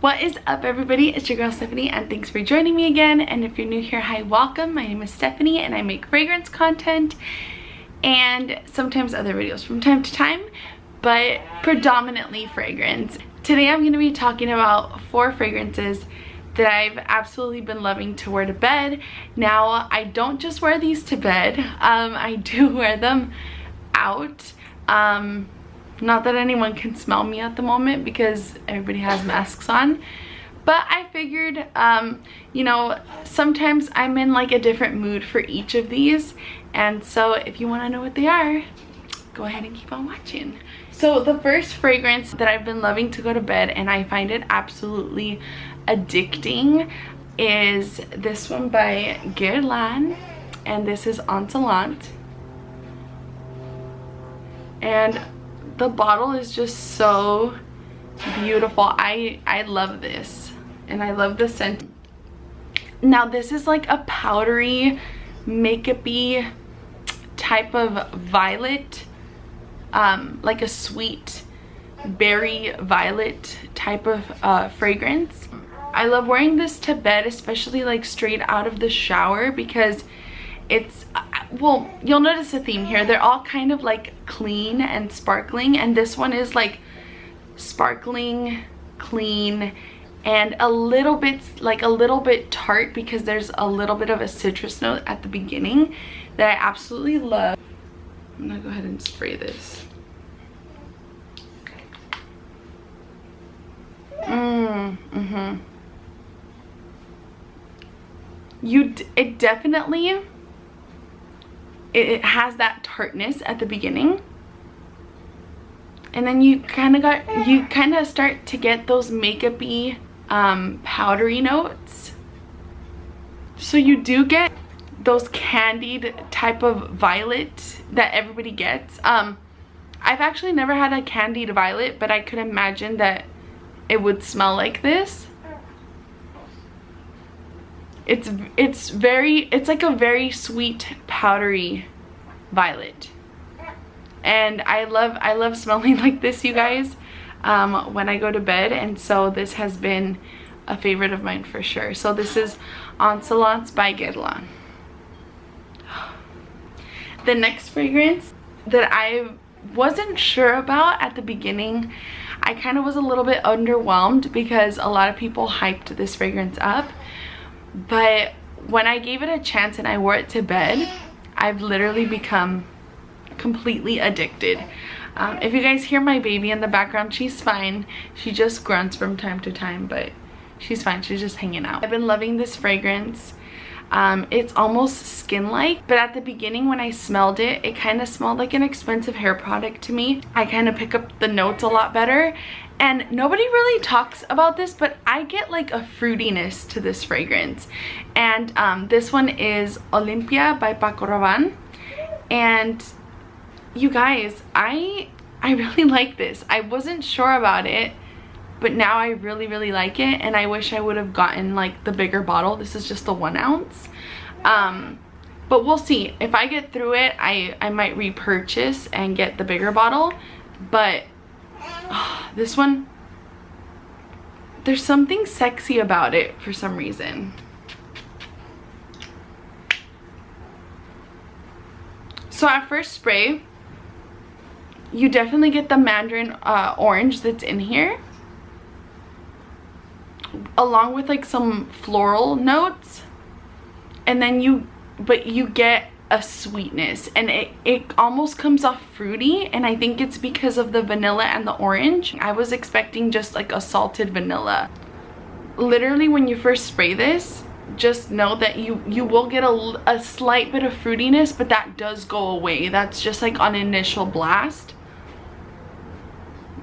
What is up, everybody? It's your girl Stephanie, and thanks for joining me again. And if you're new here, hi, welcome. My name is Stephanie and I make fragrance content and sometimes other videos from time to time, but predominantly fragrance. Today I'm going to be talking about 4 fragrances that I've absolutely been loving to wear to bed. Now, I don't just wear these to bed, I do wear them out. Not that anyone can smell me at the moment because everybody has masks on, but I figured, you know, sometimes I'm in like a different mood for each of these, and so if you want to know what they are, go ahead and keep on watching. So the first fragrance that I've been loving to go to bed, and I find it absolutely addicting, is this one by Guerlain, and this is Antalant. And the bottle is just so beautiful. I love this, and I love the scent. Now this is like a powdery, makeup-y type of violet, like a sweet berry violet type of fragrance. I love wearing this to bed, especially like straight out of the shower, because it's, well, you'll notice a theme here. They're all kind of like clean and sparkling, and this one is like sparkling, clean, and a little bit tart, because there's a little bit of a citrus note at the beginning that I absolutely love. I'm gonna go ahead and spray this. It definitely, it has that tartness at the beginning, and then you kind of start to get those makeup-y powdery notes. So you do get those candied type of violet that everybody gets. I've actually never had a candied violet, but I could imagine that it would smell like this. It's like a very sweet powdery violet, and I love smelling like this, you guys, when I go to bed, and so this has been a favorite of mine for sure. So this is Insolence by Guerlain. The next fragrance that I wasn't sure about at the beginning, I kind of was a little bit underwhelmed because a lot of people hyped this fragrance up, but when I gave it a chance and I wore it to bed, I've literally become completely addicted. If you guys hear my baby in the background, she's fine. She just grunts from time to time, but she's fine. She's just hanging out. I've been loving this fragrance. It's almost skin-like, but at the beginning when I smelled it, it kind of smelled like an expensive hair product to me. I kind of pick up the notes a lot better, and nobody really talks about this, but I get like a fruitiness to this fragrance. And this one is Olympea by Paco Rabanne, and you guys, I really like this. I wasn't sure about it, but now I really like it, and I wish I would have gotten like the bigger bottle. This is just the 1 ounce, but we'll see. If I get through it, I might repurchase and get the bigger bottle. But this one, there's something sexy about it for some reason. So at first spray, you definitely get the mandarin orange that's in here, along with like some floral notes, and then you get a sweetness, and it almost comes off fruity, and I think it's because of the vanilla and the orange. I was expecting just like a salted vanilla. Literally, when you first spray this, just know that you will get a slight bit of fruitiness, but that does go away. That's just like on initial blast.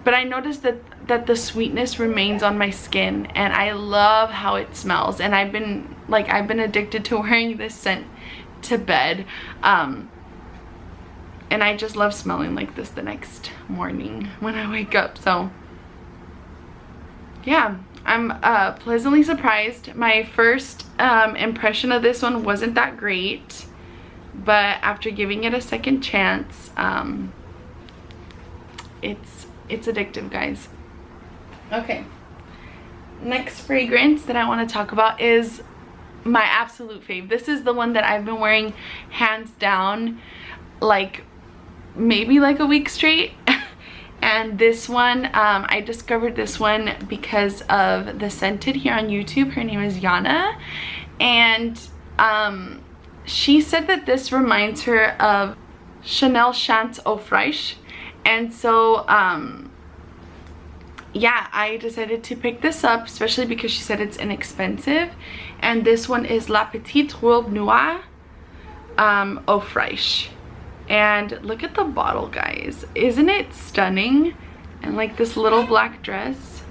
But I noticed that the sweetness remains on my skin, and I love how it smells, and I've been addicted to wearing this scent to bed, and I just love smelling like this the next morning when I wake up. So yeah, I'm pleasantly surprised. My first impression of this one wasn't that great, but after giving it a second chance, it's addictive, guys. Okay, next fragrance that I want to talk about is my absolute fave. This is the one that I've been wearing hands down, like maybe like a week straight. And this one, I discovered this one because of the Scented here on YouTube. Her name is Yana, and she said that this reminds her of Chanel Chance Eau Fraiche. And so yeah, I decided to pick this up, especially because she said it's inexpensive. And this one is La Petite Robe Noir Eau Fraiche. And look at the bottle, guys. Isn't it stunning? And like this little black dress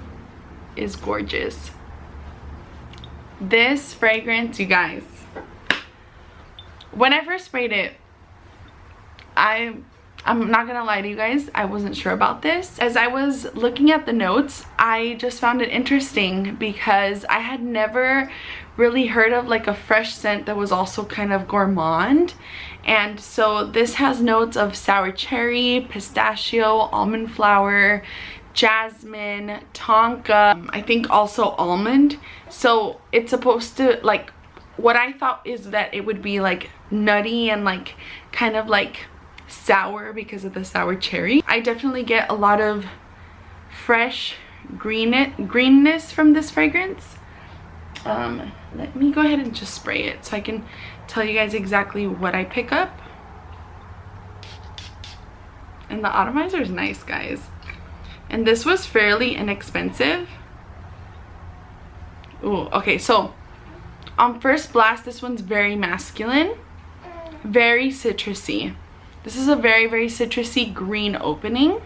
is gorgeous. This fragrance, you guys, when I first sprayed it, I'm not gonna lie to you guys, I wasn't sure about this. As I was looking at the notes, I just found it interesting because I had never really heard of like a fresh scent that was also kind of gourmand. And so this has notes of sour cherry, pistachio, almond flower, jasmine, tonka, I think also almond. So it's supposed to, like, what I thought is that it would be like nutty and like kind of like sour because of the sour cherry. I definitely get a lot of fresh greenness from this fragrance. Let me go ahead and just spray it so I can tell you guys exactly what I pick up. And the atomizer is nice, guys. And this was fairly inexpensive. Ooh, okay, so on first blast, this one's very masculine, very citrusy. This is a very, very citrusy green opening.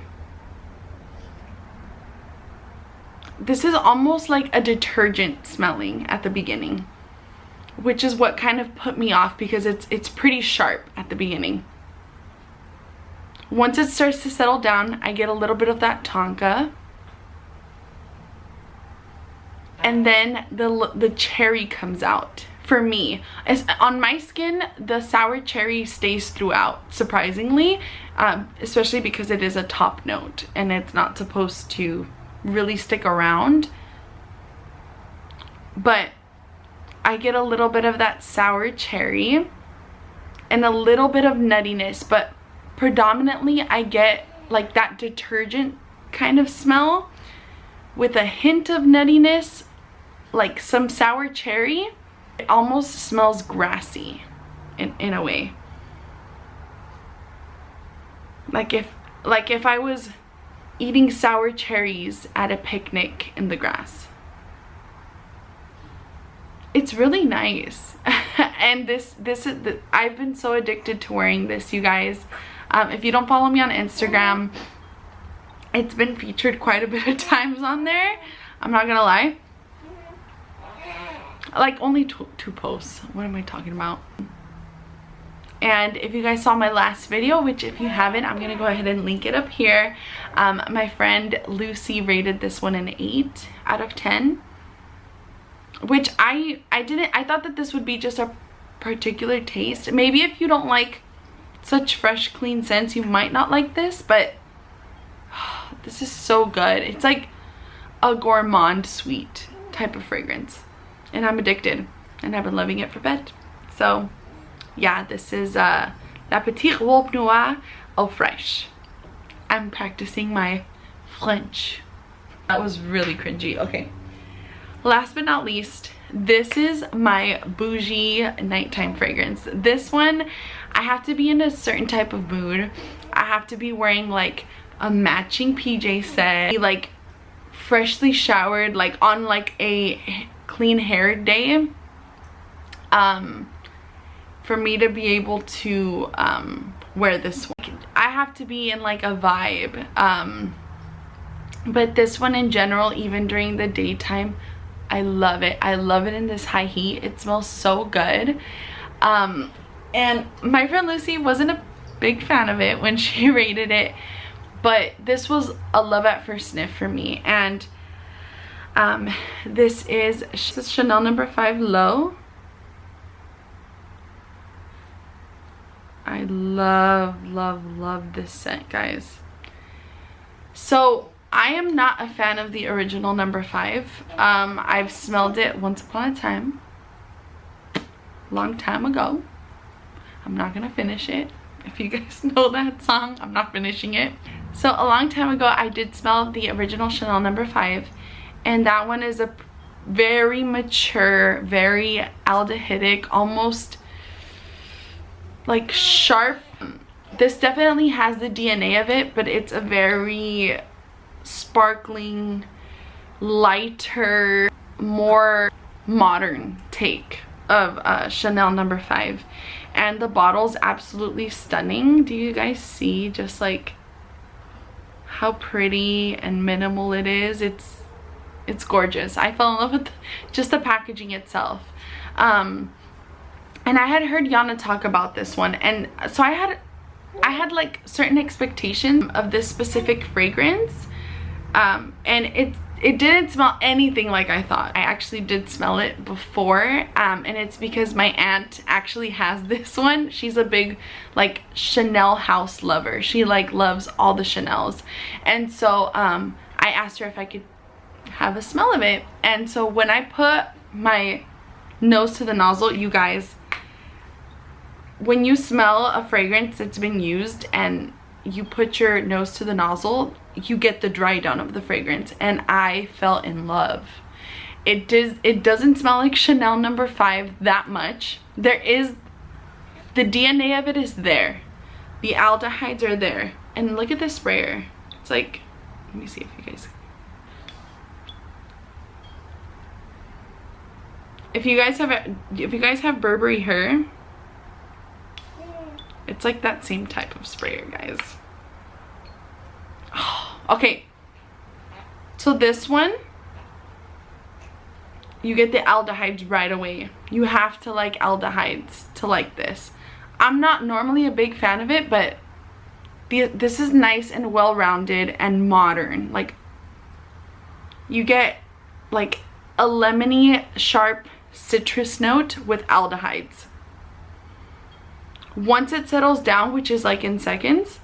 This is almost like a detergent smelling at the beginning, which is what kind of put me off because it's pretty sharp at the beginning. Once it starts to settle down, I get a little bit of that tonka. And then the cherry comes out. For me, on my skin, the sour cherry stays throughout, surprisingly, especially because it is a top note and it's not supposed to really stick around. But I get a little bit of that sour cherry and a little bit of nuttiness, but predominantly I get like that detergent kind of smell with a hint of nuttiness, like some sour cherry. It almost smells grassy in a way. Like if I was eating sour cherries at a picnic in the grass. It's really nice. And this is I've been so addicted to wearing this, you guys. If you don't follow me on Instagram, it's been featured quite a bit of times on there. I'm not gonna lie. Like only two posts. What am I talking about? And if you guys saw my last video, which if you haven't, I'm gonna go ahead and link it up here. My friend Lucy rated this one an 8 out of 10, which I thought that this would be just a particular taste. Maybe if you don't like such fresh, clean scents, you might not like this, but this is so good. It's like a gourmand sweet type of fragrance. And I'm addicted, and I've been loving it for bed. So yeah, this is La Petite Robe Noir Eau Fraiche. I'm practicing my French. That was really cringy. Okay, last but not least, this is my bougie nighttime fragrance. This one, I have to be in a certain type of mood. I have to be wearing like a matching PJ set, like freshly showered, like on like a clean hair day, for me to be able to wear this one. I have to be in like a vibe, but this one in general, even during the daytime, I love it. I love it in this high heat. It smells so good. And my friend Lucy wasn't a big fan of it when she rated it, but this was a love at first sniff for me. And this is Chanel No. 5 Low. I love, love, love this scent, guys. So I am not a fan of the original number 5. I've smelled it once upon a time, long time ago. I'm not gonna finish it. If you guys know that song, I'm not finishing it. So a long time ago, I did smell the original Chanel number 5, and that one is a very mature, very aldehydic, almost like sharp. This definitely has the DNA of it, but it's a very sparkling, lighter, more modern take of Chanel number 5. And the bottle's absolutely stunning. Do you guys see just like how pretty and minimal it is? It's gorgeous. I fell in love with just the packaging itself. And I had heard Yana talk about this one, and so I had like certain expectations of this specific fragrance, and it didn't smell anything like I thought. I actually did smell it before, and it's because my aunt actually has this one. She's a big like Chanel house lover. She like loves all the Chanels, and so I asked her if I could have a smell of it. And so when I put my nose to the nozzle, you guys, when you smell a fragrance that's been used and you put your nose to the nozzle, you get the dry down of the fragrance, and I fell in love. It doesn't smell like Chanel number 5 that much. There is, the DNA of it is there. The aldehydes are there. And look at this sprayer. It's like, let me see if you guys, if you guys have Burberry hair, it's like that same type of sprayer, guys. Oh, okay, so this one, you get the aldehydes right away. You have to like aldehydes to like this. I'm not normally a big fan of it, but this is nice and well-rounded and modern. Like, you get like a lemony, sharp citrus note with aldehydes. Once it settles down, which is like in seconds,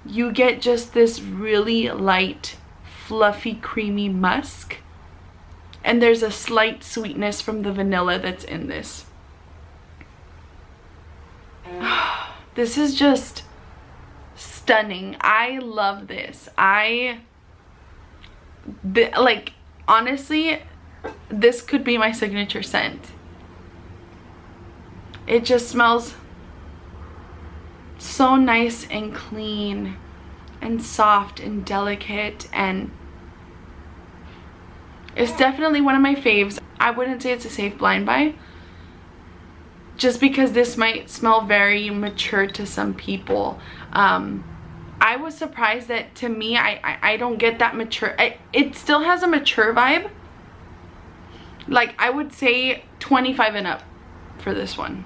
you get just this really light, fluffy, creamy musk, and there's a slight sweetness from the vanilla that's in this. This is just stunning. I love this. Like, honestly, this could be my signature scent. It just smells so nice and clean and soft and delicate, and it's definitely one of my faves. I wouldn't say it's a safe blind buy, just because this might smell very mature to some people. I was surprised that, to me, I don't get that mature. It still has a mature vibe. Like, I would say 25 and up for this one.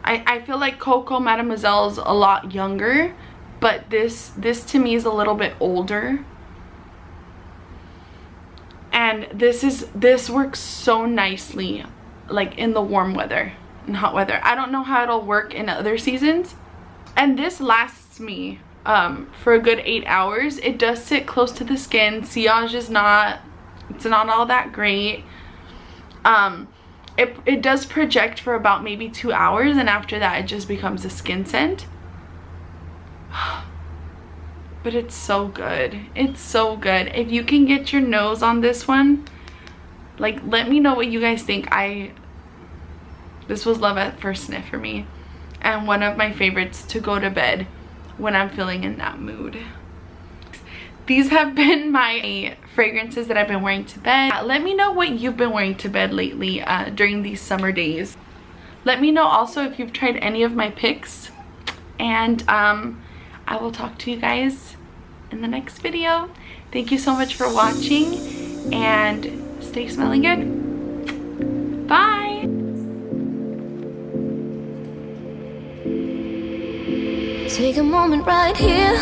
I feel like Coco Mademoiselle's a lot younger, but this to me is a little bit older. And this works so nicely like in the warm weather and hot weather. I don't know how it'll work in other seasons. And this lasts me for a good 8 hours. It does sit close to the skin. Sillage is not, it's not all that great. It does project for about maybe 2 hours, and after that it just becomes a skin scent. But it's so good. It's so good. If you can get your nose on this one, like, let me know what you guys think. This was love at first sniff for me, and one of my favorites to go to bed when I'm feeling in that mood. These have been my fragrances that I've been wearing to bed. Let me know what you've been wearing to bed lately during these summer days. Let me know also if you've tried any of my picks, and I will talk to you guys in the next video. Thank you so much for watching, and stay smelling good. Bye. Take a moment right here.